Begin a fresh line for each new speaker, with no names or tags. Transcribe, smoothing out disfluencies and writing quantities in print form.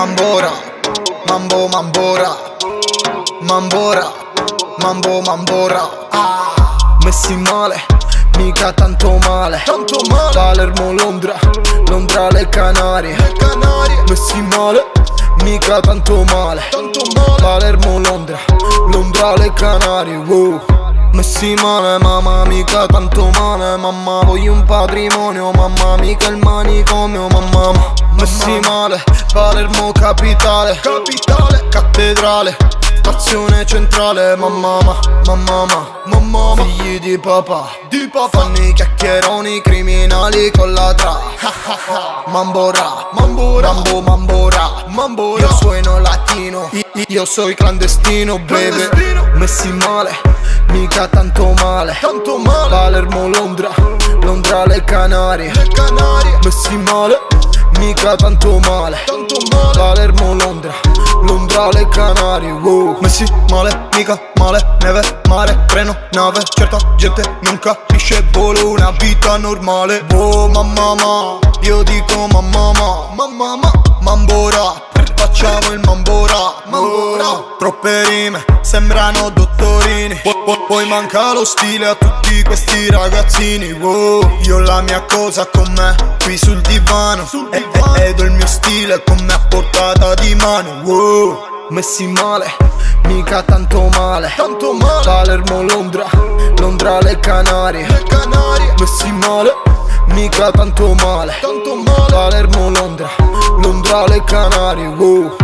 Mambora, mambo mambora, mambora, mambo mambora. Messi male, mica tanto male, tanto male. Palermo, Londra, Londra, le Canarie, le Canarie. Messi male, mica tanto male, tanto male. Palermo, Londra, Londra, le Canarie, wow. Messi male, mamma, mica tanto male. Mamma, voglio un patrimonio, mamma, mica il manicomio, mamma. Messi male, Palermo capitale, capitale, cattedrale, stazione centrale, mamma, mamma, figli di papà, fanno i chiacchieroni criminali con la tra. Mambora, mambora, mambo, mambora, mambora. Io suono latino, io soy clandestino, baby. Messi male, mica tanto male, tanto male. Palermo, Londra, Londra, le Canarie, le Canarie. Messi male, mica tanto male, tanto male. Palermo, Londra, Londra, le Canarie, wow. Messi male, mica male, neve, mare, treno, nave. Certa gente non capisce, vuole una vita normale. Oh mamma, io dico mamma, mambora, facciamo il mambora, mambora. Troppe rime, sembrano dottorini. Poi manca lo stile a tutti questi ragazzini, wow. Io ho la mia cosa con me, qui sul divano, ed ho il mio stile con me a portata di mano, wow. Messi male, mica tanto male, tanto male. Palermo, Londra, Londra, le Canarie, le Canarie. Messi male, mica tanto male, tanto male. Palermo, Londra, Londra, le Canarie, wow.